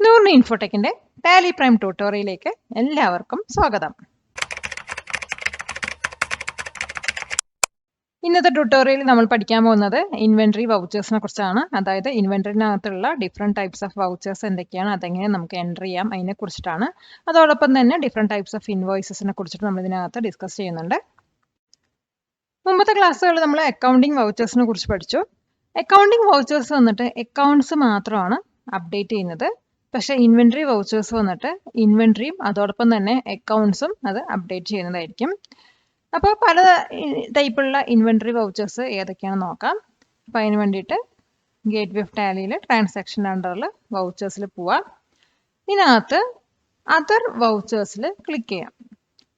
നൂറിന് ഇൻഫോടെക്കിന്റെ Tally prime ട്യൂട്ടോറിയലിലേക്ക് എല്ലാവർക്കും സ്വാഗതം. ഇന്നത്തെ ട്യൂട്ടോറിയലിൽ നമ്മൾ പഠിക്കാൻ പോകുന്നത് ഇൻവെന്ററി വൗച്ചേഴ്സിനെ കുറിച്ചാണ്. അതായത് ഇൻവെന്ററിനകത്തുള്ള ഡിഫറെന്റ് ടൈപ്സ് ഓഫ് വൗച്ചേഴ്സ് എന്തൊക്കെയാണ്, അതെങ്ങനെ നമുക്ക് എൻ്റർ ചെയ്യാം, അതിനെ കുറിച്ചിട്ടാണ്. അതോടൊപ്പം തന്നെ ഡിഫറെന്റ് ടൈപ്സ് ഓഫ് ഇൻവോയ്സസിനെ കുറിച്ചിട്ട് നമ്മൾ ഇതിനകത്ത് ഡിസ്കസ് ചെയ്യുന്നുണ്ട്. മുമ്പത്തെ ക്ലാസ്സുകളിൽ നമ്മൾ അക്കൗണ്ടിങ് വൗച്ചേഴ്സിനെ കുറിച്ച് പഠിച്ചു. അക്കൗണ്ടിങ് വൗച്ചേഴ്സ് വന്നിട്ട് അക്കൗണ്ട്സ് മാത്രമാണ് അപ്ഡേറ്റ് ചെയ്യുന്നത്. പക്ഷെ ഇൻവെന്ററി വൗച്ചേഴ്സ് വന്നിട്ട് ഇൻവെന്ററിയും അതോടൊപ്പം തന്നെ അക്കൗണ്ട്സും അത് അപ്ഡേറ്റ് ചെയ്യുന്നതായിരിക്കും. അപ്പോൾ പല ടൈപ്പുള്ള ഇൻവെന്ററി വൗച്ചേഴ്സ് ഏതൊക്കെയാണെന്ന് നോക്കാം. അപ്പോൾ അതിന് വേണ്ടിയിട്ട് ഗേറ്റ്വേ ഓഫ് ടാലിയിൽ ട്രാൻസാക്ഷൻ അണ്ടറിൽ വൗച്ചേഴ്സിൽ പോവാം. ഇതിനകത്ത് അതർ വൗച്ചേഴ്സിൽ ക്ലിക്ക് ചെയ്യാം.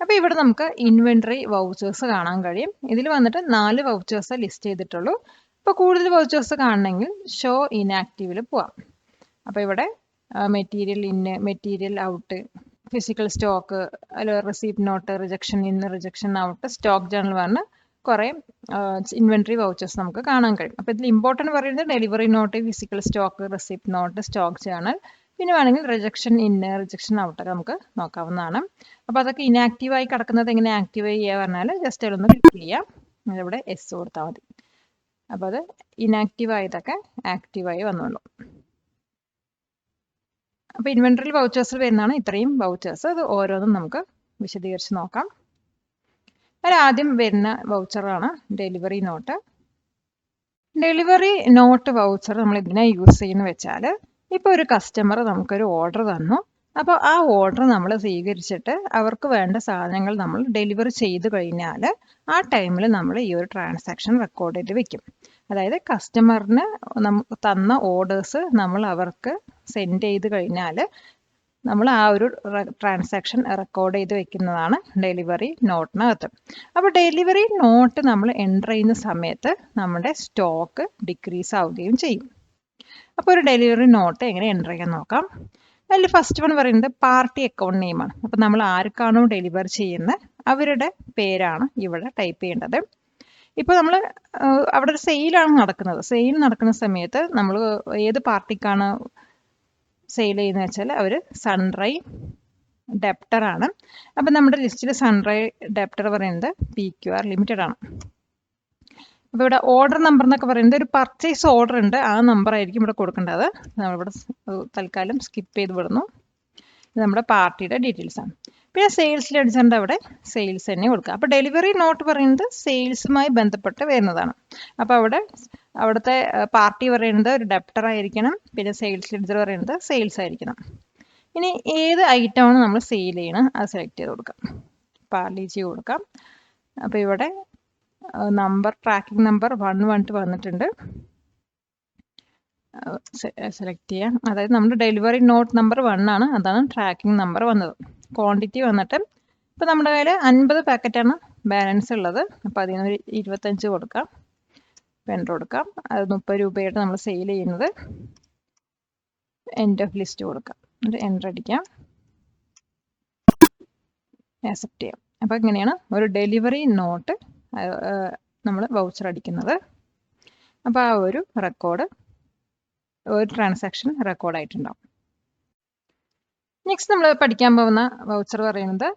അപ്പോൾ ഇവിടെ നമുക്ക് ഇൻവെന്ററി വൗച്ചേഴ്സ് കാണാൻ കഴിയും. ഇതിൽ വന്നിട്ട് 4 വൗച്ചേഴ്സ് ലിസ്റ്റ് ചെയ്തിട്ടുള്ളൂ. അപ്പോൾ കൂടുതൽ വൗച്ചേഴ്സ് കാണണമെങ്കിൽ ഷോ ഇനാക്റ്റീവിൽ പോവാം. അപ്പോൾ ഇവിടെ material in, material out, physical stock, receipt note, rejection in, rejection out, stock journal പറഞ്ഞ് കുറേ ഇൻവെന്ററി വൗച്ചേഴ്സ് നമുക്ക് കാണാൻ കഴിയും. അപ്പോൾ ഇതിൽ ഇമ്പോർട്ടൻറ്റ് പറയുന്നത് delivery note, physical stock, receipt note, stock journal, പിന്നെ വേണമെങ്കിൽ റിജക്ഷൻ ഇന്ന്, റിജക്ഷൻ ഔട്ടൊക്കെ നമുക്ക് നോക്കാവുന്നതാണ്. അപ്പോൾ അതൊക്കെ ഇനാക്റ്റീവായി കിടക്കുന്നത് എങ്ങനെ ആക്റ്റീവ് ചെയ്യുക പറഞ്ഞാൽ ജസ്റ്റ് അതിലൊന്ന് ക്ലിക്ക് ചെയ്യാം. ഇവിടെ എസ് കൊടുത്താൽ മതി. അപ്പോൾ അത് ഇനാക്റ്റീവ് ആയതൊക്കെ ആക്റ്റീവായി വന്നോളൂ. അപ്പോൾ ഇൻവെന്ററി വൗച്ചേഴ്സിൽ വരുന്നതാണ് ഇത്രയും വൗച്ചേഴ്സ്. അത് ഓരോന്നും നമുക്ക് വിശദീകരിച്ച് നോക്കാം. അതിൽ ആദ്യം വരുന്ന വൗച്ചറാണ് delivery note. Delivery note voucher നമ്മൾ ഇതിനെ യൂസ് ചെയ്യുന്ന വെച്ചാൽ, ഇപ്പോൾ ഒരു കസ്റ്റമർ നമുക്കൊരു ഓർഡർ തന്നു. അപ്പോൾ ആ ഓർഡർ നമ്മൾ സ്വീകരിച്ചിട്ട് അവർക്ക് വേണ്ട സാധനങ്ങൾ നമ്മൾ ഡെലിവറി ചെയ്ത് കഴിഞ്ഞാൽ ആ ടൈമിൽ നമ്മൾ ഈ ഒരു ട്രാൻസാക്ഷൻ റെക്കോർഡ് ചെയ്ത് വെക്കും. അതായത് കസ്റ്റമറിന് തന്ന ഓർഡേഴ്സ് നമ്മൾ അവർക്ക് സെൻഡ് ചെയ്ത് കഴിഞ്ഞാൽ നമ്മൾ ആ ഒരു ട്രാൻസാക്ഷൻ റെക്കോർഡ് ചെയ്ത് വെക്കുന്നതാണ് ഡെലിവറി നോട്ടിനകത്ത്. അപ്പോൾ ഡെലിവറി നോട്ട് നമ്മൾ എൻ്റർ ചെയ്യുന്ന സമയത്ത് നമ്മുടെ സ്റ്റോക്ക് ഡിക്രീസ് ആവുകയും ചെയ്യും. അപ്പോൾ ഒരു ഡെലിവറി നോട്ട് എങ്ങനെ എൻ്റർ ചെയ്യാൻ നോക്കാം. അതിൽ ഫസ്റ്റ് വൺ പറയുന്നത് പാർട്ടി അക്കൗണ്ട് നെയിമാണ്. അപ്പോൾ നമ്മൾ ആർക്കാണോ ഡെലിവർ ചെയ്യുന്നത് അവരുടെ പേരാണ് ഇവിടെ ടൈപ്പ് ചെയ്യേണ്ടത്. ഇപ്പോൾ നമ്മൾ അവിടെ ഒരു സെയിലാണ് നടക്കുന്നത്. സെയിൽ നടക്കുന്ന സമയത്ത് നമ്മൾ ഏത് പാർട്ടിക്കാണ് സെയിൽ ചെയ്യുന്നത് വെച്ചാൽ അവർ സൺറൈ ഡെപ്റ്റർ ആണ്. അപ്പം നമ്മുടെ ലിസ്റ്റിൽ സൺറൈ ഡെപ്റ്റർ പറയുന്നത് PQR ലിമിറ്റഡ് ആണ്. അപ്പോൾ ഇവിടെ ഓർഡർ നമ്പർ എന്നൊക്കെ പറയുന്നത് ഒരു പർച്ചേസ് ഓർഡർ ഉണ്ട്, ആ നമ്പർ ആയിരിക്കും ഇവിടെ കൊടുക്കേണ്ടത്. നമ്മളിവിടെ തൽക്കാലം സ്കിപ്പ് ചെയ്ത് വിടുന്നു. ഇത് നമ്മുടെ പാർട്ടിയുടെ ഡീറ്റെയിൽസ് ആണ്. പിന്നെ സെയിൽസ് ലെഡ്ജറിൻ്റെ അവിടെ സെയിൽസ് തന്നെ കൊടുക്കുക. അപ്പോൾ ഡെലിവറി നോട്ട് പറയുന്നത് സെയിൽസുമായി ബന്ധപ്പെട്ട് വരുന്നതാണ്. അപ്പോൾ അവിടുത്തെ പാർട്ടി പറയുന്നത് ഒരു ഡെപ്റ്റർ ആയിരിക്കണം. പിന്നെ സെയിൽസ് ലെഡ്ജർ പറയുന്നത് സെയിൽസ് ആയിരിക്കണം. ഇനി ഏത് ഐറ്റമാണ് നമ്മൾ സെയിൽ ചെയ്യണം അത് സെലക്ട് ചെയ്ത് കൊടുക്കാം. പാർലിജി കൊടുക്കാം. അപ്പോൾ ഇവിടെ നമ്പർ, ട്രാക്കിംഗ് നമ്പർ 112 വന്നിട്ടുണ്ട്. സെലക്ട് ചെയ്യാം. അതായത് നമ്മുടെ ഡെലിവറി നോട്ട് നമ്പർ 1 ആണ്, അതാണ് ട്രാക്കിംഗ് നമ്പർ വന്നത്. ക്വാണ്ടിറ്റി വന്നിട്ട് ഇപ്പോൾ നമ്മുടെ കയ്യിൽ 50 പാക്കറ്റാണ് ബാലൻസ് ഉള്ളത്. അപ്പോൾ അതിന് ഒരു 25 കൊടുക്കാം. എൻ്റർ കൊടുക്കാം. അത് 30 രൂപയായിട്ട് നമ്മൾ സെയിൽ ചെയ്യുന്നത്. എൻഡ് ഓഫ് ലിസ്റ്റ് കൊടുക്കാം. എന്നിട്ട് എൻ്റർ അടിക്കാം. ആക്സെപ്റ്റ് ചെയ്യാം. അപ്പോൾ ഇങ്ങനെയാണ് ഒരു ഡെലിവറി നോട്ട് നമ്മൾ വൗച്ചർ അടിക്കുന്നത്. അപ്പോൾ ആ ഒരു റെക്കോർഡ്, ഒരു ട്രാൻസാക്ഷൻ റെക്കോർഡായിട്ടുണ്ടാവും. നെക്സ്റ്റ് നമ്മൾ പഠിക്കാൻ പോകുന്ന വൗച്ചർ പറയുന്നത്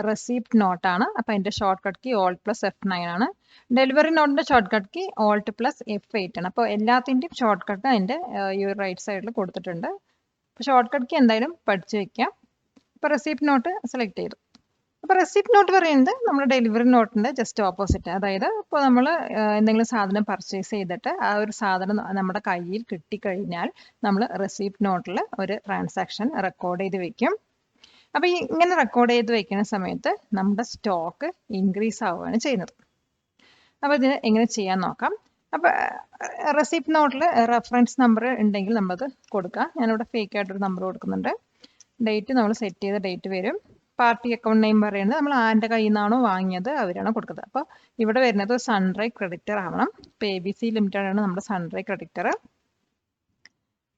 റെസിപ്റ്റ് നോട്ടാണ്. അപ്പോൾ അതിൻ്റെ ഷോർട്ട് കട്ട് കീ Alt+F9 ആണ്. ഡെലിവറി നോട്ടിൻ്റെ ഷോർട്ട് കട്ട് കീ Alt+F8 ആണ്. അപ്പോൾ എല്ലാത്തിൻ്റെയും ഷോർട്ട് കട്ട് അതിൻ്റെ ഈ ഒരു റൈറ്റ് സൈഡിൽ കൊടുത്തിട്ടുണ്ട്. അപ്പോൾ ഷോർട്ട് കട്ട് കീ എന്തായാലും പഠിച്ചു വയ്ക്കാം. അപ്പോൾ റെസിപ്റ്റ് നോട്ട് സെലക്ട് ചെയ്തു. അപ്പോൾ റെസിപ്റ്റ് നോട്ട് പറയുന്നത് നമ്മുടെ ഡെലിവറി നോട്ടിൻ്റെ ജസ്റ്റ് ഓപ്പോസിറ്റ്. അതായത് ഇപ്പോൾ നമ്മൾ എന്തെങ്കിലും സാധനം പർച്ചേസ് ചെയ്തിട്ട് ആ ഒരു സാധനം നമ്മുടെ കയ്യിൽ കിട്ടിക്കഴിഞ്ഞാൽ നമ്മൾ റെസിപ്റ്റ് നോട്ടിൽ ഒരു ട്രാൻസാക്ഷൻ റെക്കോർഡ് ചെയ്ത് വെക്കും. അപ്പോൾ ഇങ്ങനെ റെക്കോർഡ് ചെയ്ത് വെക്കുന്ന സമയത്ത് നമ്മുടെ സ്റ്റോക്ക് ഇൻക്രീസ് ആവുകയാണ് ചെയ്യുന്നത്. അപ്പോൾ ഇതിന് എങ്ങനെ ചെയ്യാൻ നോക്കാം. അപ്പോൾ റെസിപ്റ്റ് നോട്ടിൽ റെഫറൻസ് നമ്പർ ഉണ്ടെങ്കിൽ നമ്മളത് കൊടുക്കുക. ഞാനിവിടെ ഫേക്ക് ആയിട്ടൊരു നമ്പർ കൊടുക്കുന്നുണ്ട്. ഡേറ്റ് നമ്മൾ സെറ്റ് ചെയ്ത ഡേറ്റ് വരും. പാർട്ടി അക്കൗണ്ട് നെയിം പറയുന്നത് നമ്മൾ ആരുടെ കയ്യിൽ നിന്നാണോ വാങ്ങിയത് അവരാണ് കൊടുക്കുന്നത്. അപ്പോൾ ഇവിടെ വരുന്നത് സൺറൈ ക്രെഡിറ്റർ ആവണം. ഇപ്പോൾ ABC ലിമിറ്റഡ് ആണ് നമ്മുടെ സൺറൈ ക്രെഡിറ്റർ.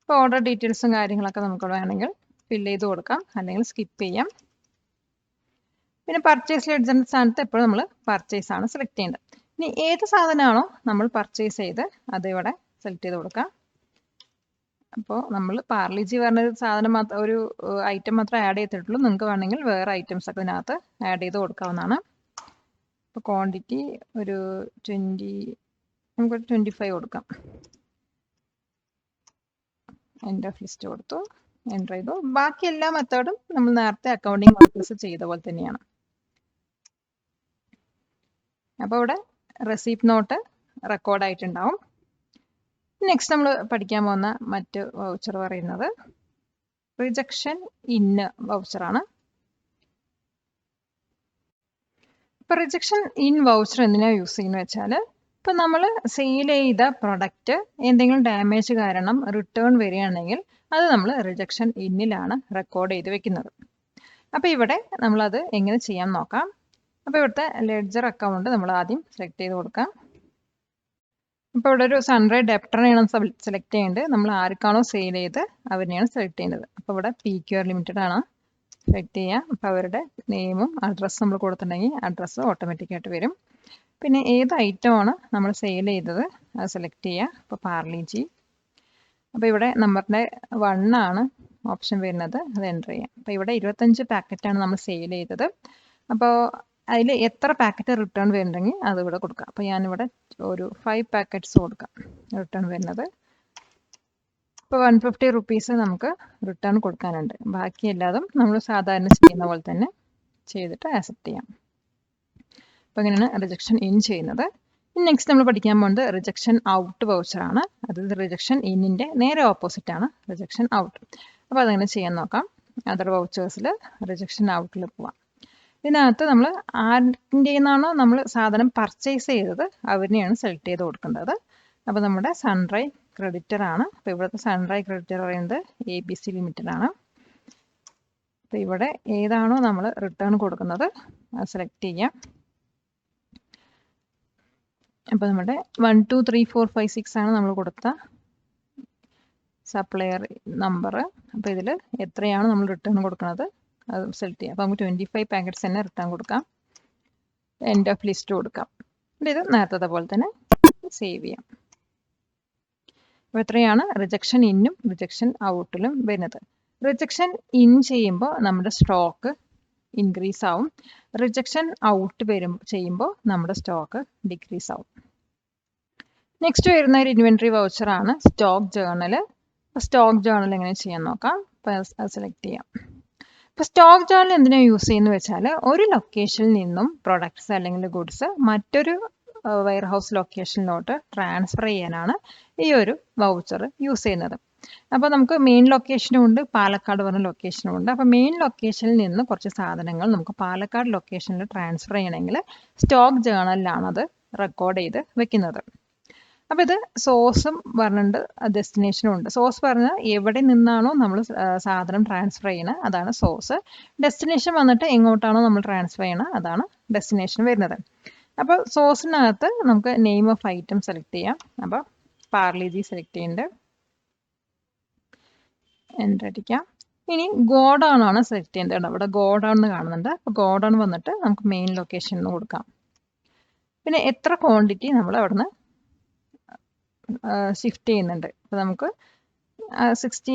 ഇപ്പോൾ ഓർഡർ ഡീറ്റെയിൽസും കാര്യങ്ങളൊക്കെ നമുക്ക് വേണമെങ്കിൽ ഫില്ല് ചെയ്ത് കൊടുക്കാം, അല്ലെങ്കിൽ സ്കിപ്പ് ചെയ്യാം. പിന്നെ പർച്ചേസ് ലെഡ്ജറിൻ്റെ സ്ഥാനത്ത് എപ്പോഴും നമ്മൾ പർച്ചേസ് ആണ് സെലക്ട് ചെയ്യേണ്ടത്. ഇനി ഏത് സാധനമാണോ നമ്മൾ പർച്ചേസ് ചെയ്ത് അത് ഇവിടെ സെലക്ട് ചെയ്ത് കൊടുക്കാം. അപ്പോൾ നമ്മൾ പാർലിജി പറഞ്ഞ സാധനം മാത്രം ഒരു ഐറ്റം മാത്രമേ ആഡ് ചെയ്തിട്ടുള്ളൂ. നിങ്ങൾക്ക് വേണമെങ്കിൽ വേറെ ഐറ്റംസ് ഒക്കെ ഇതിനകത്ത് ആഡ് ചെയ്ത് കൊടുക്കാവുന്നതാണ്. അപ്പോൾ ക്വാണ്ടിറ്റി ഒരു 20, നമുക്കൊരു 25 കൊടുക്കാം. എൻഡ് ഓഫ് ലിസ്റ്റ് കൊടുത്തു, എൻ്റർ ചെയ്തു. ബാക്കി എല്ലാ മെത്തേഡും നമ്മൾ നേരത്തെ അക്കൗണ്ടിങ് വർക്കേഴ്സ് ചെയ്ത പോലെ തന്നെയാണ്. അപ്പോൾ ഇവിടെ റെസിപ്റ്റ് നോട്ട് റെക്കോർഡ് ആയിട്ടുണ്ടാവും. നെക്സ്റ്റ് നമ്മൾ പഠിക്കാൻ പോകുന്ന മറ്റ് വൗച്ചർ പറയുന്നത് റിജക്ഷൻ ഇൻ വൗച്ചറാണ്. ഇപ്പൊ റിജക്ഷൻ ഇൻ വൗച്ചർ എന്തിനാണ് യൂസ് ചെയ്യുന്നത് വെച്ചാൽ, ഇപ്പൊ നമ്മൾ സെയിൽ ചെയ്ത പ്രൊഡക്റ്റ് എന്തെങ്കിലും ഡാമേജ് കാരണം റിട്ടേൺ വരികയാണെങ്കിൽ അത് നമ്മൾ റിജക്ഷൻ ഇന്നിലാണ് റെക്കോർഡ് ചെയ്ത് വെക്കുന്നത്. അപ്പൊ ഇവിടെ നമ്മളത് എങ്ങനെ ചെയ്യാൻ നോക്കാം. അപ്പൊ ഇവിടുത്തെ ലെഡ്ജർ അക്കൗണ്ട് നമ്മൾ ആദ്യം സെലക്ട് ചെയ്ത് കൊടുക്കാം. അപ്പോൾ ഇവിടെ ഒരു സൺഡ്രൈ ഡെപ്റ്ററിനെയാണ് സെലക്ട് ചെയ്യേണ്ടത്. നമ്മൾ ആർക്കാണോ സെയിൽ ചെയ്ത് അവരെയാണ് സെലക്ട് ചെയ്യുന്നത്. അപ്പോൾ ഇവിടെ PQR ലിമിറ്റഡ് ആണ് സെലക്ട് ചെയ്യുക. അപ്പോൾ അവരുടെ നെയിമും അഡ്രസ്സും നമ്മൾ കൊടുത്തിട്ടുണ്ടെങ്കിൽ അഡ്രസ്സ് ഓട്ടോമാറ്റിക്കായിട്ട് വരും. പിന്നെ ഏത് ഐറ്റമാണ് നമ്മൾ സെയിൽ ചെയ്തത് അത് സെലക്ട് ചെയ്യുക. അപ്പോൾ പാർലിജി. അപ്പോൾ ഇവിടെ നമ്പറിൻ്റെ 1 ആണ് ഓപ്ഷൻ വരുന്നത്, അത് എൻ്റർ ചെയ്യാം. അപ്പോൾ ഇവിടെ 25 പാക്കറ്റാണ് നമ്മൾ സെയിൽ ചെയ്തത്. അപ്പോൾ അതിൽ എത്ര പാക്കറ്റ് റിട്ടേൺ വരുന്നുണ്ടെങ്കിൽ അത് ഇവിടെ കൊടുക്കാം. അപ്പോൾ ഞാനിവിടെ ഒരു 5 പാക്കറ്റ്സ് കൊടുക്കാം റിട്ടേൺ വരുന്നത്. ഇപ്പോൾ 150 റുപ്പീസ് നമുക്ക് റിട്ടേൺ കൊടുക്കാനുണ്ട്. ബാക്കി എല്ലാതും നമ്മൾ സാധാരണ ചെയ്യുന്ന പോലെ തന്നെ ചെയ്തിട്ട് ആക്സെപ്റ്റ് ചെയ്യാം. അപ്പോൾ ഇങ്ങനെയാണ് റിജക്ഷൻ ഇൻ ചെയ്യുന്നത്. നെക്സ്റ്റ് നമ്മൾ പഠിക്കാൻ പോകുന്നത് റിജക്ഷൻ ഔട്ട് വൗച്ചറാണ്. അത് റിജക്ഷൻ ഇന്നിൻ്റെ നേരെ ഓപ്പോസിറ്റ് ആണ് റിജക്ഷൻ ഔട്ട്. അപ്പോൾ അതങ്ങനെ ചെയ്യാൻ നോക്കാം. അതർ വൗച്ചേഴ്സിൽ റിജക്ഷൻ ഔട്ടിൽ പോവാം. ഇതിനകത്ത് നമ്മൾ ആരുടെ നിന്നാണോ നമ്മൾ സാധനം പർച്ചേസ് ചെയ്തത് അവരിനെയാണ് സെലക്ട് ചെയ്ത് കൊടുക്കേണ്ടത്. അപ്പോൾ നമ്മുടെ സൺഡ്രൈ ക്രെഡിറ്റർ ആണ്. അപ്പോൾ ഇവിടുത്തെ സൺഡ്രൈ ക്രെഡിറ്റർ പറയുന്നത് ABC ലിമിറ്റഡ് ആണ്. അപ്പോൾ ഇവിടെ ഏതാണോ നമ്മൾ റിട്ടേൺ കൊടുക്കുന്നത് അത് സെലക്ട് ചെയ്യാം. അപ്പോൾ നമ്മുടെ 1 2 3 4 5 6 ആണ് നമ്മൾ കൊടുത്ത സപ്ലയർ നമ്പർ. അപ്പോൾ ഇതിൽ എത്രയാണ് നമ്മൾ റിട്ടേൺ കൊടുക്കുന്നത് അത് സെലക്ട് ചെയ്യാം. അപ്പോൾ നമുക്ക് 25 പാക്കറ്റ്സ് തന്നെ റിട്ടേൺ കൊടുക്കാം. എൻഡ് ഓഫ് ലിസ്റ്റ് കൊടുക്കാം. ഇത് നേരത്തെ പോലെ തന്നെ സേവ് ചെയ്യാം. അപ്പോൾ എത്രയാണ് റിജക്ഷൻ ഇന്നും റിജക്ഷൻ ഔട്ടിലും വരുന്നത്. റിജക്ഷൻ ഇൻ ചെയ്യുമ്പോൾ നമ്മുടെ സ്റ്റോക്ക് ഇൻക്രീസ് ആവും. റിജക്ഷൻ ഔട്ട് ചെയ്യുമ്പോൾ നമ്മുടെ സ്റ്റോക്ക് ഡിക്രീസ് ആവും. നെക്സ്റ്റ് വരുന്ന ഒരു ഇൻവെന്ററി വൗച്ചർ ആണ് സ്റ്റോക്ക് ജേർണൽ. സ്റ്റോക്ക് ജേർണൽ എങ്ങനെ ചെയ്യാൻ നോക്കാം. അത് സെലക്ട് ചെയ്യാം. ഇപ്പോൾ സ്റ്റോക്ക് ജേർണൽ എന്തിനാണ് യൂസ് ചെയ്യുന്നത് വെച്ചാൽ, ഒരു ലൊക്കേഷനിൽ നിന്നും പ്രൊഡക്ട്സ് അല്ലെങ്കിൽ ഗുഡ്സ് മറ്റൊരു വെയർഹൗസ് ലൊക്കേഷനിലോട്ട് ട്രാൻസ്ഫർ ചെയ്യാനാണ് ഈ ഒരു വൗച്ചർ യൂസ് ചെയ്യുന്നത്. അപ്പോൾ നമുക്ക് മെയിൻ ലൊക്കേഷനും ഉണ്ട്, പാലക്കാട് പറഞ്ഞ ലൊക്കേഷനും ഉണ്ട്. അപ്പോൾ മെയിൻ ലൊക്കേഷനിൽ നിന്ന് കുറച്ച് സാധനങ്ങൾ നമുക്ക് പാലക്കാട് ലൊക്കേഷനിൽ ട്രാൻസ്ഫർ ചെയ്യണമെങ്കിൽ സ്റ്റോക്ക് ജേർണലിലാണ് അത് റെക്കോർഡ് ചെയ്ത് വെക്കുന്നത്. അപ്പോൾ ഇത് സോഴ്സും പറഞ്ഞിട്ടുണ്ട്, ഡെസ്റ്റിനേഷനും ഉണ്ട്. സോഴ്സ് പറഞ്ഞാൽ എവിടെ നിന്നാണോ നമ്മൾ സാധനം ട്രാൻസ്ഫർ ചെയ്യണത് അതാണ് സോഴ്സ്. ഡെസ്റ്റിനേഷൻ വന്നിട്ട് എങ്ങോട്ടാണോ നമ്മൾ ട്രാൻസ്ഫർ ചെയ്യണത് അതാണ് ഡെസ്റ്റിനേഷൻ വരുന്നത്. അപ്പോൾ സോഴ്സിനകത്ത് നമുക്ക് നെയിം ഓഫ് ഐറ്റം സെലക്ട് ചെയ്യാം. അപ്പോൾ പാർലിജി സെലക്ട് ചെയ്യുന്നുണ്ട്, എൻ്റർ അടിക്കാം. ഇനി ഗോഡൗൺ ആണ് സെലക്ട് ചെയ്യേണ്ടത്. ഇവിടെ ഗോഡൗൺ എന്ന് കാണുന്നുണ്ട്. അപ്പോൾ ഗോഡൗൺ വന്നിട്ട് നമുക്ക് മെയിൻ ലൊക്കേഷനിൽ കൊടുക്കാം. പിന്നെ എത്ര ക്വാണ്ടിറ്റി നമ്മൾ അവിടെ നിന്ന് ഷിഫ്റ്റ് ചെയ്യുന്നുണ്ട്. അപ്പോൾ നമുക്ക് 60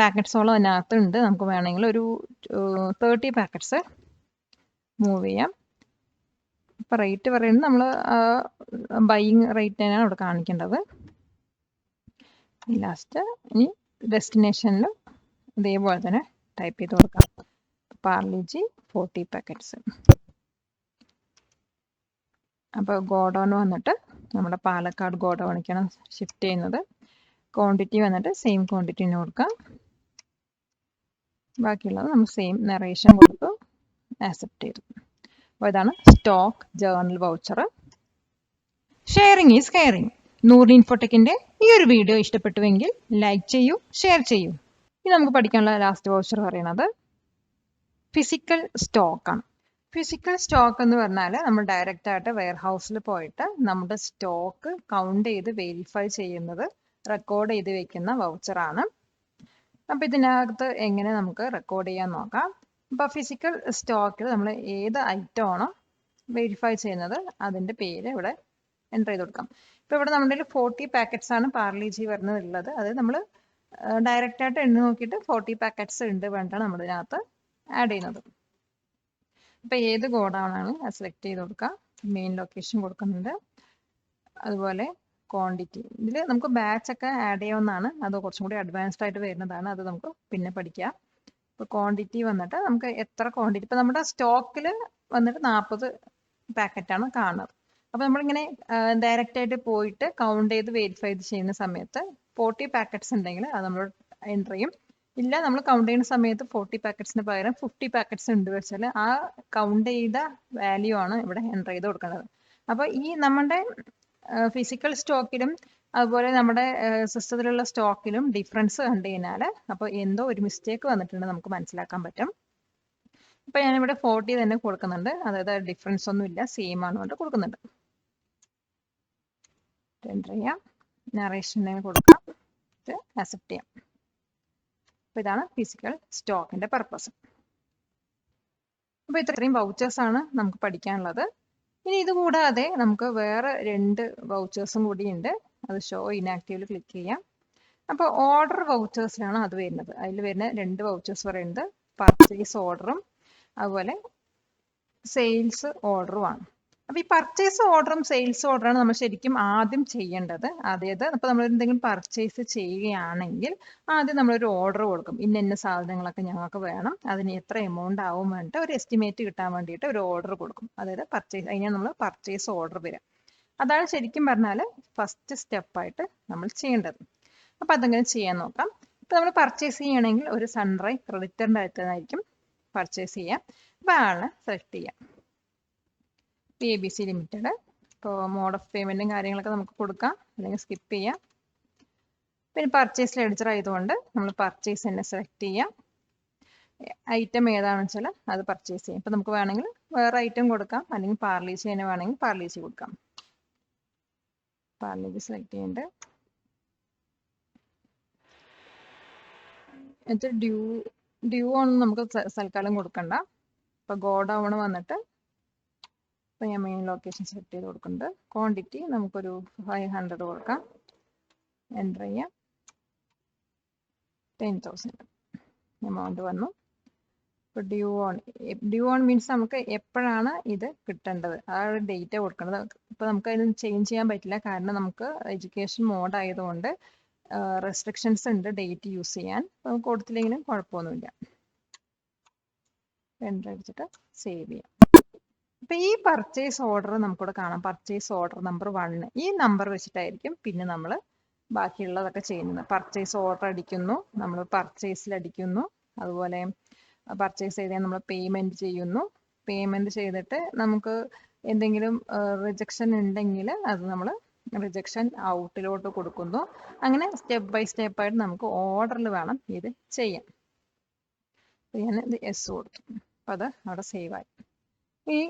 പാക്കറ്റ്സോളം അതിനകത്ത് ഉണ്ട്. നമുക്ക് വേണമെങ്കിൽ ഒരു 30 പാക്കറ്റ്സ് മൂവ് ചെയ്യാം. ഇപ്പോൾ റേറ്റ് പറയുന്നത് നമ്മൾ ബൈയിങ് റേറ്റ് തന്നെയാണ് ഇവിടെ കാണിക്കേണ്ടത്. ലാസ്റ്റ് ഇനി ഡെസ്റ്റിനേഷനിൽ ഇതേപോലെ തന്നെ ടൈപ്പ് ചെയ്ത് കൊടുക്കാം. പാർലിജി 40 പാക്കറ്റ്സ്. അപ്പോൾ ഗോഡൗൺ വന്നിട്ട് നമ്മുടെ പാലക്കാട് ഗോഡൗണിലേക്കാണ് ഷിഫ്റ്റ് ചെയ്യുന്നത്. ക്വാണ്ടിറ്റി വന്നിട്ട് സെയിം ക്വാണ്ടിറ്റിന് കൊടുക്കാം. ബാക്കിയുള്ളത് നമ്മൾ സെയിം നറേഷൻ കൊടുത്തു ആക്സെപ്റ്റ് ചെയ്തു. അപ്പോൾ ഇതാണ് stock journal voucher. Sharing is caring. Noorin ഇൻഫോടെക്കിന്റെ ഈ ഒരു വീഡിയോ ഇഷ്ടപ്പെട്ടുവെങ്കിൽ ലൈക്ക് ചെയ്യൂ, ഷെയർ ചെയ്യൂ. ഇനി നമുക്ക് പഠിക്കാനുള്ള ലാസ്റ്റ് വൗച്ചർ പറയുന്നത് ഫിസിക്കൽ സ്റ്റോക്ക് ആണ്. ഫിസിക്കൽ സ്റ്റോക്ക് എന്ന് പറഞ്ഞാൽ നമ്മൾ ഡയറക്റ്റ് ആയിട്ട് വെയർഹൗസിൽ പോയിട്ട് നമ്മുടെ സ്റ്റോക്ക് കൗണ്ട് ചെയ്ത് വെരിഫൈ ചെയ്യുന്നത്, റെക്കോർഡ് ചെയ്ത് വെക്കുന്ന വൗച്ചറാണ്. അപ്പോൾ ഇതിനകത്ത് എങ്ങനെ നമുക്ക് റെക്കോർഡ് ചെയ്യാൻ നോക്കാം. അപ്പോൾ ഫിസിക്കൽ സ്റ്റോക്കിൽ നമ്മൾ ഏത് ഐറ്റം ആണോ വെരിഫൈ ചെയ്യുന്നത് അതിൻ്റെ പേര് ഇവിടെ എൻ്റർ ചെയ്ത് കൊടുക്കാം. ഇപ്പോൾ ഇവിടെ നമ്മുടെ 40 പാക്കറ്റ്സ് ആണ് പാർലിജി വരുന്നത് ഉള്ളത്. അത് നമ്മൾ ഡയറക്റ്റ് ആയിട്ട് എണ്ണി നോക്കിയിട്ട് 40 പാക്കറ്റ്സ് ഉണ്ട് വേണ്ടിയാണ് നമ്മൾ ഇതിനകത്ത് ആഡ് ചെയ്യുന്നത്. അപ്പോൾ ഏത് ഗോഡൗണാണ് സെലക്ട് ചെയ്ത് കൊടുക്കുക. മെയിൻ ലൊക്കേഷൻ കൊടുക്കുന്നുണ്ട്. അതുപോലെ ക്വാണ്ടിറ്റി, ഇതിൽ നമുക്ക് ബാച്ച് ഒക്കെ ആഡ് ചെയ്യാവുന്നതാണ്. അത് കുറച്ചും കൂടി അഡ്വാൻസ്ഡ് ആയിട്ട് വരുന്നതാണ്. അത് നമുക്ക് പിന്നെ പഠിക്കാം. ഇപ്പോൾ ക്വാണ്ടിറ്റി വന്നിട്ട് നമുക്ക് എത്ര ക്വാണ്ടിറ്റി, ഇപ്പോൾ നമ്മുടെ സ്റ്റോക്കിൽ വന്നിട്ട് 40 പാക്കറ്റാണ് കാണുന്നത്. അപ്പോൾ നമ്മളിങ്ങനെ ഡയറക്റ്റ് ആയിട്ട് പോയിട്ട് കൗണ്ട് ചെയ്ത് വെരിഫൈ ചെയ്യുന്ന സമയത്ത് 40 പാക്കറ്റ്സ് ഉണ്ടെങ്കിൽ അത് നമ്മൾ എൻ്റർ ചെയ്യും. ഇല്ല, നമ്മൾ കൗണ്ട് ചെയ്യുന്ന സമയത്ത് 40 പാക്കറ്റ്സിന് പകരം 50 പാക്കറ്റ്സ് ഉണ്ട് വെച്ചാൽ ആ കൗണ്ട് ചെയ്ത വാല്യൂ ആണ് ഇവിടെ എൻ്റർ ചെയ്ത് കൊടുക്കേണ്ടത്. അപ്പോൾ ഈ നമ്മുടെ ഫിസിക്കൽ സ്റ്റോക്കിലും അതുപോലെ നമ്മുടെ സിസ്റ്റത്തിലുള്ള സ്റ്റോക്കിലും ഡിഫറൻസ് കണ്ടു കഴിഞ്ഞാൽ അപ്പോൾ എന്തോ ഒരു മിസ്റ്റേക്ക് വന്നിട്ടുണ്ട് നമുക്ക് മനസ്സിലാക്കാൻ പറ്റും. അപ്പോൾ ഞാനിവിടെ 40 തന്നെ കൊടുക്കുന്നുണ്ട്. അതായത് ഡിഫറൻസ് ഒന്നും ഇല്ല, സെയിം ആണ് കൊണ്ട് കൊടുക്കുന്നുണ്ട്. എൻ്റർ ചെയ്യാം, നറേഷനെ കൊടുക്കാം, അക്സെപ്റ്റ് ചെയ്യാം. അപ്പോൾ ഇതാണ് ഫിസിക്കൽ സ്റ്റോക്കിന്റെ പർപ്പസ്. അപ്പോൾ ഇത്രയും വൗച്ചേഴ്സ് ആണ് നമുക്ക് പഠിക്കാനുള്ളത്. ഇനി ഇത് കൂടാതെ നമുക്ക് വേറെ 2 വൗച്ചേഴ്സും കൂടി ഉണ്ട്. അത് ഷോ ഇനാക്റ്റീവിൽ ക്ലിക്ക് ചെയ്യാം. അപ്പോൾ ഓർഡർ വൗച്ചേഴ്സിലാണ് അത് വരുന്നത്. അതിൽ വരുന്ന 2 വൗച്ചേഴ്സ് പറയുന്നത് പർച്ചേസ് ഓർഡറും അതുപോലെ സെയിൽസ് ഓർഡറുമാണ്. അപ്പോൾ ഈ പർച്ചേസ് ഓർഡറും സെയിൽസ് ഓർഡറാണ് നമ്മൾ ശരിക്കും ആദ്യം ചെയ്യേണ്ടത്. അതായത് അപ്പോൾ നമ്മൾ എന്തെങ്കിലും പർച്ചേസ് ചെയ്യുകയാണെങ്കിൽ ആദ്യം നമ്മളൊരു ഓർഡർ കൊടുക്കും. ഇന്ന സാധനങ്ങളൊക്കെ ഞങ്ങൾക്ക് വേണം, അതിന് എത്ര എമൗണ്ട് ആവും വേണ്ടിയിട്ട് ഒരു എസ്റ്റിമേറ്റ് കിട്ടാൻ വേണ്ടിയിട്ട് ഒരു ഓർഡർ കൊടുക്കും. അതായത് പർച്ചേസ്, അതിനാണ് നമ്മൾ പർച്ചേസ് ഓർഡർ വരിക. അതാണ് ശരിക്കും പറഞ്ഞാൽ ഫസ്റ്റ് സ്റ്റെപ്പായിട്ട് നമ്മൾ ചെയ്യേണ്ടത്. അപ്പോൾ അതെങ്ങനെ ചെയ്യാൻ നോക്കാം. ഇപ്പോൾ നമ്മൾ പർച്ചേസ് ചെയ്യണമെങ്കിൽ ഒരു സൺഡ്രൈ ക്രെഡിറ്ററിൻ്റെ അടുത്തായിരിക്കും പർച്ചേസ് ചെയ്യാം. അപ്പോൾ ആളെ സെലക്ട് ചെയ്യാം, ABC ലിമിറ്റഡ്. ഇപ്പോൾ മോഡ് ഓഫ് പേയ്മെൻറ്റും കാര്യങ്ങളൊക്കെ നമുക്ക് കൊടുക്കാം, അല്ലെങ്കിൽ സ്കിപ്പ് ചെയ്യാം. പിന്നെ പർച്ചേസ് ലെഡ്ജർ ആയതുകൊണ്ട് നമ്മൾ പർച്ചേസ് തന്നെ സെലക്ട് ചെയ്യാം. ഐറ്റം ഏതാണെന്ന് വെച്ചാൽ അത് പർച്ചേസ് ചെയ്യാം. ഇപ്പോൾ നമുക്ക് വേണമെങ്കിൽ വേറെ ഐറ്റം കൊടുക്കാം, അല്ലെങ്കിൽ പാർലീജി തന്നെ വേണമെങ്കിൽ പാർലീജി കൊടുക്കാം. പാർലീജി സെലക്ട് ചെയ്യുന്നുണ്ട്. എന്നിട്ട് ഡ്യൂ ഒന്നും നമുക്ക് തൽക്കാലം കൊടുക്കണ്ട. ഇപ്പോൾ ഗോഡൗൺ വന്നിട്ട് ഇപ്പോൾ ഞാൻ മെയിൻ ലൊക്കേഷൻ സെലക്ട് ചെയ്ത് കൊടുക്കുന്നുണ്ട്. ക്വാണ്ടിറ്റി നമുക്കൊരു 500 കൊടുക്കാം. എൻ്റർ ചെയ്യാം. 10,000 എമൗണ്ട് വന്നു. ഇപ്പോൾ ഡ്യൂ ഓൺ മീൻസ് നമുക്ക് എപ്പോഴാണ് ഇത് കിട്ടേണ്ടത് ആ ഒരു ഡേറ്റ് കൊടുക്കേണ്ടത്. ഇപ്പോൾ നമുക്ക് അതിന് ചേഞ്ച് ചെയ്യാൻ പറ്റില്ല, കാരണം നമുക്ക് എഡ്യൂക്കേഷൻ മോഡ് ആയതുകൊണ്ട് റെസ്ട്രിക്ഷൻസ് ഉണ്ട് ഡേറ്റ് യൂസ് ചെയ്യാൻ. കൊടുത്തില്ലെങ്കിലും കുഴപ്പമൊന്നുമില്ല. എൻ്റർ അടിച്ചിട്ട് സേവ് ചെയ്യാം. അപ്പോൾ ഈ പർച്ചേസ് ഓർഡർ നമുക്കിവിടെ കാണാം, പർച്ചേസ് ഓർഡർ നമ്പർ 1. ഈ നമ്പർ വെച്ചിട്ടായിരിക്കും പിന്നെ നമ്മൾ ബാക്കിയുള്ളതൊക്കെ ചെയ്യുന്നത്. പർച്ചേസ് ഓർഡർ അടിക്കുന്നു, നമ്മൾ പർച്ചേസിൽ അടിക്കുന്നു, അതുപോലെ പർച്ചേസ് ചെയ്താൽ നമ്മൾ പേയ്മെൻറ്റ് ചെയ്യുന്നു. പേയ്മെൻറ്റ് ചെയ്തിട്ട് നമുക്ക് എന്തെങ്കിലും റിജക്ഷൻ ഉണ്ടെങ്കിൽ അത് നമ്മൾ റിജക്ഷൻ ഔട്ടിലോട്ട് കൊടുക്കുന്നു. അങ്ങനെ സ്റ്റെപ്പ് ബൈ സ്റ്റെപ്പായിട്ട് നമുക്ക് ഓർഡറിൽ വേണം ഇത് ചെയ്യാൻ. ഞാൻ ഇത് എസ് കൊടുത്തു. അപ്പം അത് അവിടെ സേവ് ആയി.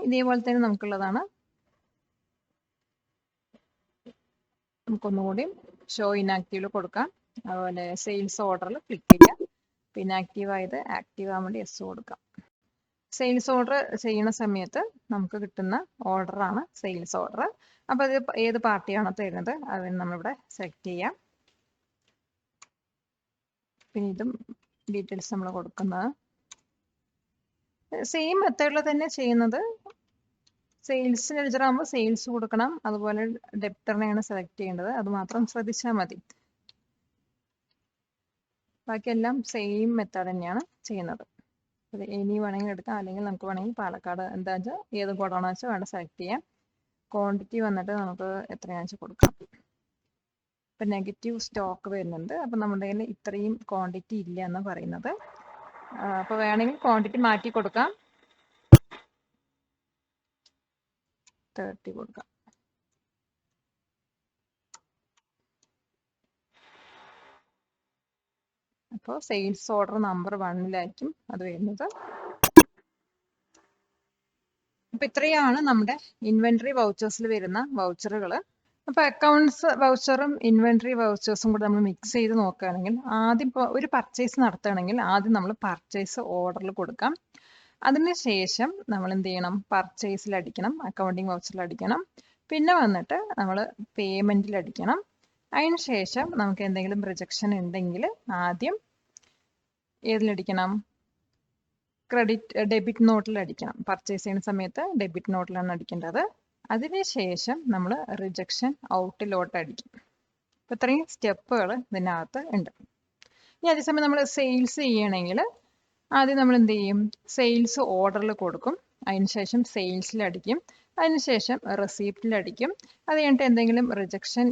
ഇതേപോലെ തന്നെ നമുക്കുള്ളതാണ്. നമുക്കൊന്നുകൂടി ഷോ ഇനാക്റ്റീവിൽ കൊടുക്കാം. അതുപോലെ സെയിൽസ് ഓർഡറിൽ ക്ലിക്ക് ചെയ്യാം. പിന്നെ ആക്റ്റീവ് ആയത് ആക്റ്റീവ് ആവാൻ വേണ്ടി എസ് കൊടുക്കാം. സെയിൽസ് ഓർഡർ ചെയ്യുന്ന സമയത്ത് നമുക്ക് കിട്ടുന്ന ഓർഡറാണ് സെയിൽസ് ഓർഡർ. അപ്പോൾ അത് ഏത് പാർട്ടിയാണോ തരുന്നത് അതിന് നമ്മളിവിടെ സെലക്ട് ചെയ്യാം. പിന്നെ ഇതും ഡീറ്റെയിൽസ് നമ്മൾ കൊടുക്കുന്നത് സെയിം മെത്തേഡിൽ തന്നെ ചെയ്യുന്നത്. സെയിൽസ് ലെഡ്ജർ ആകുമ്പോൾ സെയിൽസ് കൊടുക്കണം, അതുപോലെ ഡെപ്റ്ററിനെയാണ് സെലക്ട് ചെയ്യേണ്ടത്. അത് മാത്രം ശ്രദ്ധിച്ചാൽ മതി. ബാക്കിയെല്ലാം സെയിം മെത്തേഡ് തന്നെയാണ് ചെയ്യുന്നത്. ഇനി വേണമെങ്കിൽ എടുക്കാം, അല്ലെങ്കിൽ നമുക്ക് വേണമെങ്കിൽ പാലക്കാട് എന്താ വെച്ചാൽ ഏത് ഗോഡൗണെന്ന് വെച്ചാൽ വേണ്ട സെലക്ട് ചെയ്യാം. ക്വാണ്ടിറ്റി വന്നിട്ട് നമുക്ക് എത്രയാണെന്ന് വെച്ചാൽ കൊടുക്കാം. ഇപ്പം നെഗറ്റീവ് സ്റ്റോക്ക് വരുന്നുണ്ട്. അപ്പം നമ്മുടെ കയ്യിൽ ഇത്രയും ക്വാണ്ടിറ്റി ഇല്ല എന്ന് പറയുന്നത്. അപ്പോൾ വേണമെങ്കിൽ ക്വാണ്ടിറ്റി മാറ്റി കൊടുക്കാം. 30 കൊടുക്കാം. അപ്പോൾ സെയിൽസ് ഓർഡർ നമ്പർ 1 അത് വരുന്നത്. അപ്പോൾ ഇത്രയാണ് നമ്മുടെ ഇൻവെന്ററി വൗച്ചേഴ്സിൽ വരുന്ന വൗച്ചറുകൾ. അപ്പോൾ അക്കൗണ്ട്സ് വൗച്ചറും ഇൻവെന്ററി വൗച്ചേഴ്സും കൂടെ നമ്മൾ മിക്സ് ചെയ്ത് നോക്കുകയാണെങ്കിൽ ആദ്യം ഇപ്പോൾ ഒരു പർച്ചേസ് നടത്തുകയാണെങ്കിൽ ആദ്യം നമ്മൾ പർച്ചേസ് ഓർഡറിൽ കൊടുക്കാം. അതിനുശേഷം നമ്മൾ എന്ത് ചെയ്യണം, പർച്ചേസിൽ അടിക്കണം, അക്കൗണ്ടിങ് വൗച്ചറിൽ അടിക്കണം. പിന്നെ വന്നിട്ട് നമ്മൾ പേയ്മെന്റിൽ അടിക്കണം. അതിന് ശേഷം നമുക്ക് എന്തെങ്കിലും റിജക്ഷൻ ഉണ്ടെങ്കിൽ ആദ്യം ഏതിലടിക്കണം? ഡെബിറ്റ് നോട്ടിൽ അടിക്കണം. പർച്ചേസ് ചെയ്യുന്ന സമയത്ത് ഡെബിറ്റ് നോട്ടിലാണ് അടിക്കേണ്ടത്. അതിനുശേഷം നമ്മൾ റിജക്ഷൻ ഔട്ടിലോട്ട് അടിക്കും. അപ്പോൾ ഇത്രയും സ്റ്റെപ്പുകൾ ഇതിനകത്ത് ഉണ്ട്. ഇനി അതേസമയം നമ്മൾ സെയിൽസ് ചെയ്യണമെങ്കിൽ ആദ്യം നമ്മൾ എന്ത് ചെയ്യും? സെയിൽസ് ഓർഡറിൽ കൊടുക്കും. അതിനുശേഷം സെയിൽസിൽ അടിക്കും. അതിനുശേഷം റെസിപ്റ്റിൽ അടിക്കും. അത് കഴിഞ്ഞിട്ട് എന്തെങ്കിലും റിജക്ഷൻ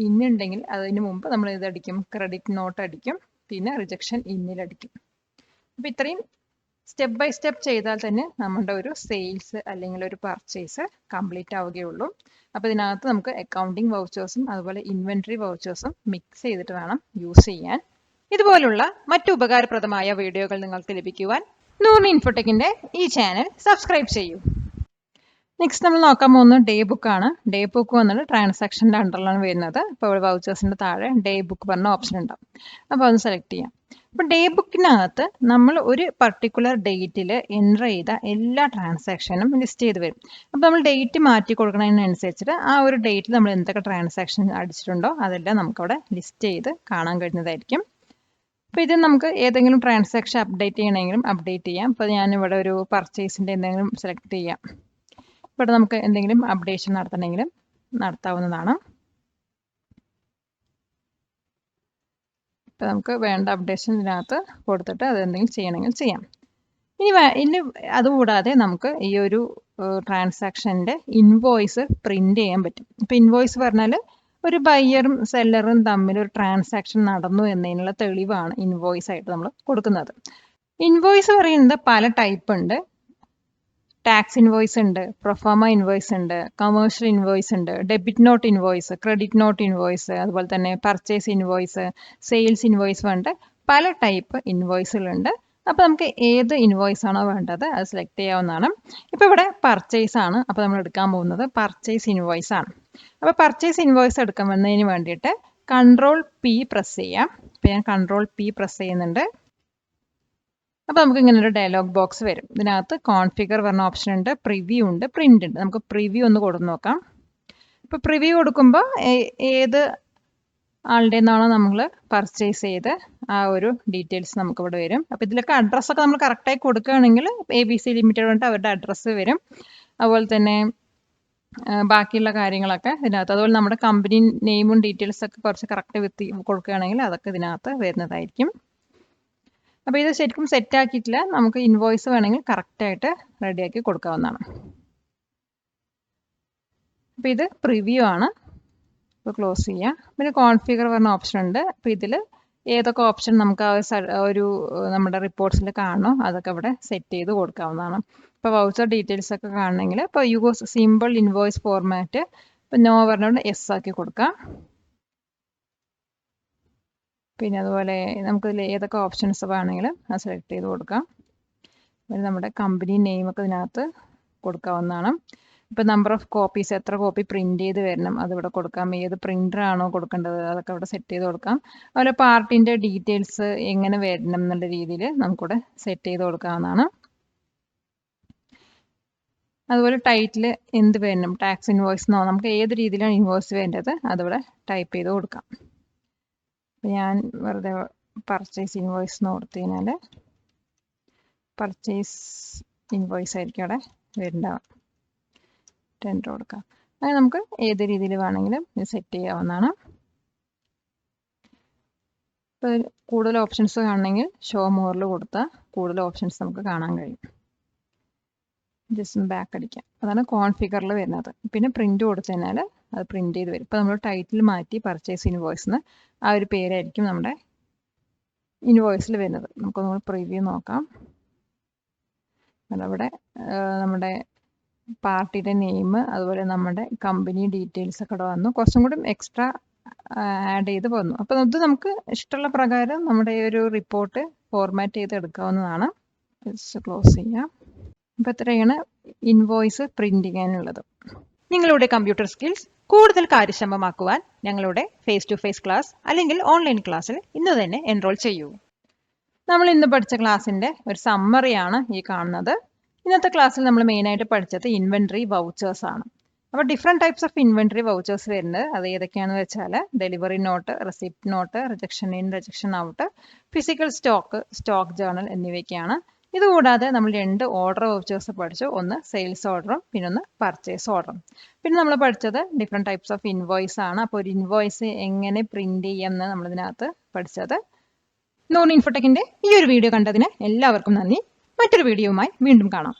ഇന്നുണ്ടെങ്കിൽ അതിന് മുമ്പ് നമ്മൾ ഇതടിക്കും, ക്രെഡിറ്റ് നോട്ട് അടിക്കും. പിന്നെ റിജക്ഷൻ ഇന്നിലടിക്കും. അപ്പോൾ ഇത്രയും സ്റ്റെപ്പ് ബൈ സ്റ്റെപ്പ് ചെയ്താൽ തന്നെ നമ്മുടെ ഒരു സെയിൽസ് അല്ലെങ്കിൽ ഒരു പർച്ചേസ് കംപ്ലീറ്റ് ആവുകയുള്ളൂ. അപ്പോൾ ഇതിനകത്ത് നമുക്ക് അക്കൗണ്ടിങ് വൗച്ചേഴ്സും അതുപോലെ ഇൻവെന്ററി വൗച്ചേഴ്സും മിക്സ് ചെയ്തിട്ട് വേണം യൂസ് ചെയ്യാൻ. ഇതുപോലുള്ള മറ്റു ഉപകാരപ്രദമായ വീഡിയോകൾ നിങ്ങൾക്ക് ലഭിക്കുവാൻ നൂർണി ഇൻഫോടെക്കിന്റെ ഈ ചാനൽ സബ്സ്ക്രൈബ് ചെയ്യൂ. നെക്സ്റ്റ് നമ്മൾ നോക്കാൻ പോകുന്നത് ഡേ ബുക്ക് ആണ്. ഡേ ബുക്ക് വന്നിട്ട് ട്രാൻസാക്ഷൻ്റെ അണ്ടറിലാണ് വരുന്നത്. അപ്പോൾ വൗച്ചേഴ്സിൻ്റെ താഴെ ഡേ ബുക്ക് പറഞ്ഞ ഓപ്ഷൻ ഉണ്ടാവും. അപ്പോൾ അത് സെലക്ട് ചെയ്യാം. അപ്പോൾ ഡേ ബുക്കിനകത്ത് നമ്മൾ ഒരു പർട്ടിക്കുലർ ഡേറ്റിൽ എൻ്റർ ചെയ്ത എല്ലാ ട്രാൻസാക്ഷനും ലിസ്റ്റ് ചെയ്ത് വരും. അപ്പോൾ നമ്മൾ ഡേറ്റ് മാറ്റി കൊടുക്കുന്നതിനനുസരിച്ചിട്ട് ആ ഒരു ഡേറ്റിൽ നമ്മൾ എന്തൊക്കെ ട്രാൻസാക്ഷൻ അടിച്ചിട്ടുണ്ടോ അതെല്ലാം നമുക്കവിടെ ലിസ്റ്റ് ചെയ്ത് കാണാൻ കഴിയുന്നതായിരിക്കും. അപ്പോൾ ഇത് നമുക്ക് ഏതെങ്കിലും ട്രാൻസാക്ഷൻ അപ്ഡേറ്റ് ചെയ്യണമെങ്കിലും അപ്ഡേറ്റ് ചെയ്യാം. അപ്പോൾ ഞാനിവിടെ ഒരു പർച്ചേസിൻ്റെ എന്തെങ്കിലും സെലക്ട് ചെയ്യാം. ഇവിടെ നമുക്ക് എന്തെങ്കിലും അപ്ഡേഷൻ നടത്തണമെങ്കിലും നടത്താവുന്നതാണ്. ഇപ്പം നമുക്ക് വേണ്ട അപ്ഡേഷൻ ഇതിനകത്ത് കൊടുത്തിട്ട് അത് എന്തെങ്കിലും ചെയ്യണമെങ്കിൽ ചെയ്യാം. ഇനി അതുകൂടാതെ നമുക്ക് ഈ ഒരു ട്രാൻസാക്ഷൻ്റെ ഇൻവോയ്സ് പ്രിന്റ് ചെയ്യാൻ പറ്റും. ഇപ്പം ഇൻവോയ്സ് പറഞ്ഞാൽ ഒരു ബയ്യറും സെല്ലറും തമ്മിൽ ഒരു ട്രാൻസാക്ഷൻ നടന്നു എന്നതിനുള്ള തെളിവാണ് ഇൻവോയ്സ് ആയിട്ട് നമ്മൾ കൊടുക്കുന്നത്. ഇൻവോയ്സ് പറയുന്നത് പല ടൈപ്പ് ഉണ്ട്. ടാക്സ് ഇൻവോയ്സ് ഉണ്ട്, പ്രൊഫോമ ഇൻവോയ്സ് ഉണ്ട്, കമേഴ്ഷ്യൽ ഇൻവോയ്സ് ഉണ്ട്, debit not invoice, credit note invoice, അതുപോലെ തന്നെ പർച്ചേസ് ഇൻവോയ്സ്, സെയിൽസ് ഇൻവോയ്സ് വേണ്ട പല ടൈപ്പ് ഇൻവോയ്സുകളുണ്ട്. അപ്പോൾ നമുക്ക് ഏത് ഇൻവോയ്സ് ആണോ വേണ്ടത് അത് സെലക്ട് ചെയ്യാവുന്നതാണ്. ഇപ്പോൾ ഇവിടെ പർച്ചേസ് ആണ്. അപ്പോൾ നമ്മൾ എടുക്കാൻ പോകുന്നത് പർച്ചേസ് ഇൻവോയ്സ് ആണ്. അപ്പോൾ പർച്ചേസ് ഇൻവോയ്സ് എടുക്കുന്നതിന് വേണ്ടിയിട്ട് Ctrl+P പ്രസ് ചെയ്യാം. ഇപ്പോൾ ഞാൻ Ctrl+P പ്രസ് ചെയ്യുന്നുണ്ട്. അപ്പോൾ നമുക്ക് ഇങ്ങനെ ഒരു ഡയലോഗ് ബോക്സ് വരും. ഇതിനകത്ത് കോൺഫിഗർ പറഞ്ഞ ഓപ്ഷൻ ഉണ്ട്, പ്രിവ്യൂ ഉണ്ട്, പ്രിന്റ് ഉണ്ട്. നമുക്ക് പ്രിവ്യൂ ഒന്ന് കൊടുത്ത് നോക്കാം. ഇപ്പോൾ പ്രിവ്യൂ കൊടുക്കുമ്പോൾ ഏത് ആളുടെ നിന്നാണോ നമ്മൾ പർച്ചേസ് ചെയ്ത് ആ ഒരു ഡീറ്റെയിൽസ് നമുക്ക് ഇവിടെ വരും. അപ്പോൾ ഇതിലൊക്കെ അഡ്രസ്സൊക്കെ നമ്മൾ കറക്റ്റായി കൊടുക്കുകയാണെങ്കിൽ ABC ലിമിറ്റഡ് കൊണ്ട് അവരുടെ അഡ്രസ്സ് വരും. അതുപോലെ തന്നെ ബാക്കിയുള്ള കാര്യങ്ങളൊക്കെ ഇതിനകത്ത്, അതുപോലെ നമ്മുടെ കമ്പനി നെയിമും ഡീറ്റെയിൽസൊക്കെ കുറച്ച് കറക്റ്റ് കൊടുക്കുകയാണെങ്കിൽ അതൊക്കെ ഇതിനകത്ത് വരുന്നതായിരിക്കും. അപ്പോൾ ഇത് ശരിക്കും സെറ്റ് ആക്കിയിട്ടില്ല. നമുക്ക് ഇൻവോയ്സ് വേണമെങ്കിൽ കറക്റ്റായിട്ട് റെഡിയാക്കി കൊടുക്കാവുന്നതാണ്. അപ്പോൾ ഇത് പ്രിവ്യൂ ആണ്. ഇപ്പോൾ ക്ലോസ് ചെയ്യാം. പിന്നെ കോൺഫിഗർ പറഞ്ഞ ഓപ്ഷൻ ഉണ്ട്. അപ്പോൾ ഇതിൽ ഏതൊക്കെ ഓപ്ഷൻ നമുക്ക് ആ ഒരു നമ്മുടെ റിപ്പോർട്ട്സിൽ കാണണോ അതൊക്കെ ഇവിടെ സെറ്റ് ചെയ്ത് കൊടുക്കാവുന്നതാണ്. ഇപ്പോൾ വൗച്ചർ ഡീറ്റെയിൽസ് ഒക്കെ കാണണമെങ്കിൽ ഇപ്പോൾ യൂസ് സിമ്പിൾ ഇൻവോയ്സ് ഫോർമാറ്റ്, ഇപ്പോൾ നോ പറഞ്ഞുകൊണ്ട് എസ് ആക്കി കൊടുക്കാം. പിന്നെ അതുപോലെ നമുക്കിതിൽ ഏതൊക്കെ ഓപ്ഷൻസ് വേണമെങ്കിലും അത് സെലക്ട് ചെയ്ത് കൊടുക്കാം. പിന്നെ നമ്മുടെ കമ്പനി നെയിമൊക്കെ ഇതിനകത്ത് കൊടുക്കാവുന്നതാണ്. ഇപ്പോൾ നമ്പർ ഓഫ് കോപ്പീസ്, എത്ര കോപ്പി പ്രിന്റ് ചെയ്ത് വരണം അതിവിടെ കൊടുക്കാം. ഏത് പ്രിൻ്ററാണോ കൊടുക്കേണ്ടത് അതൊക്കെ ഇവിടെ സെറ്റ് ചെയ്ത് കൊടുക്കാം. അതുപോലെ പാർട്ടിൻ്റെ ഡീറ്റെയിൽസ് എങ്ങനെ വരണം എന്നുള്ള രീതിയിൽ നമുക്കിവിടെ സെറ്റ് ചെയ്ത് കൊടുക്കാവുന്നതാണ്. അതുപോലെ ടൈറ്റിൽ എന്ത് വരണം, ടാക്സ് ഇൻവോയ്സ് എന്നോ നമുക്ക് ഏത് രീതിയിലാണ് ഇൻവോയ്സ് വേണ്ടത് അതിവിടെ ടൈപ്പ് ചെയ്ത് കൊടുക്കാം. ഞാൻ വെറുതെ പർച്ചേസ് ഇൻവോയ്സ് എന്ന് കൊടുത്തു കഴിഞ്ഞാൽ പർച്ചേസ് ഇൻവോയ്സ് ആയിരിക്കും അവിടെ വരുന്നുണ്ടാവുക. എൻ്റർ കൊടുക്കാം. അങ്ങനെ നമുക്ക് ഏത് രീതിയിൽ വേണമെങ്കിലും ഇത് സെറ്റ് ചെയ്യാവുന്നതാണ്. ഇപ്പോൾ കൂടുതൽ ഓപ്ഷൻസ് കാണണമെങ്കിൽ ഷോ മോറിൽ കൊടുത്താൽ കൂടുതൽ ഓപ്ഷൻസ് നമുക്ക് കാണാൻ കഴിയും. ജസ്റ്റ് ബാക്ക് അടിക്കാം. അതാണ് കോൺഫിഗറിൽ വരുന്നത്. പിന്നെ പ്രിന്റ് കൊടുത്തു കഴിഞ്ഞാൽ അത് പ്രിന്റ് ചെയ്ത് വരും. ഇപ്പോൾ നമ്മൾ ടൈറ്റിൽ മാറ്റി പർച്ചേസ് ഇൻവോയ്സ് എന്ന് ആ ഒരു പേരായിരിക്കും നമ്മുടെ ഇൻവോയ്സിൽ വരുന്നത്. നമുക്കൊന്ന് പ്രിവ്യൂ നോക്കാം. അതവിടെ നമ്മുടെ പാർട്ടിയുടെ നെയിം അതുപോലെ നമ്മുടെ കമ്പനി ഡീറ്റെയിൽസ് ഒക്കെ ഇവിടെ വന്നു. കുറച്ചും കൂടി എക്സ്ട്രാ ആഡ് ചെയ്ത് വന്നു. അപ്പോൾ ഇത് നമുക്ക് ഇഷ്ടമുള്ള പ്രകാരം നമ്മുടെ ഒരു റിപ്പോർട്ട് ഫോർമാറ്റ് ചെയ്ത് എടുക്കാവുന്നതാണ്. ക്ലോസ് ചെയ്യാം. അപ്പോൾ ഇത്രയാണ് ഇൻവോയ്സ് പ്രിന്റ് ചെയ്യാനുള്ളത്. നിങ്ങളുടെ കമ്പ്യൂട്ടർ സ്കിൽസ് കൂടുതൽ കാര്യക്ഷമമാക്കുവാൻ ഞങ്ങളുടെ ഫേസ് ടു ഫേസ് ക്ലാസ് അല്ലെങ്കിൽ ഓൺലൈൻ ക്ലാസ്സിൽ ഇന്ന് തന്നെ എൻറോൾ ചെയ്യൂ. നമ്മൾ ഇന്ന് പഠിച്ച ക്ലാസ്സിൻ്റെ ഒരു സമ്മറിയാണ് ഈ കാണുന്നത്. ഇന്നത്തെ ക്ലാസ്സിൽ നമ്മൾ മെയിനായിട്ട് പഠിച്ചത് ഇൻവെന്ററി വൗച്ചേഴ്സ് ആണ്. അപ്പോൾ different types of inventory vouchers വരുന്നത് അത് ഏതൊക്കെയാണെന്ന് വെച്ചാൽ delivery note, receipt note, rejection in, rejection out, physical stock, stock journal എന്നിവയൊക്കെയാണ്. ഇതുകൂടാതെ നമ്മൾ 2 ഓർഡർ വൗച്ചേഴ്സ് പഠിച്ചു. ഒന്ന് സെയിൽസ് ഓർഡറും പിന്നെ ഒന്ന് പർച്ചേസ് ഓർഡറും. പിന്നെ നമ്മൾ പഠിച്ചത് ഡിഫറെൻറ്റ് ടൈപ്സ് ഓഫ് ഇൻവോയ്സ് ആണ്. അപ്പോൾ ഒരു ഇൻവോയ്സ് എങ്ങനെ പ്രിന്റ് ചെയ്യാമെന്ന് നമ്മളിതിനകത്ത് പഠിച്ചത്. നോൺ ഇൻഫോടെക്കിൻ്റെ ഈ ഒരു വീഡിയോ കണ്ടതിന് എല്ലാവർക്കും നന്ദി. മറ്റൊരു വീഡിയോയുമായി വീണ്ടും കാണാം.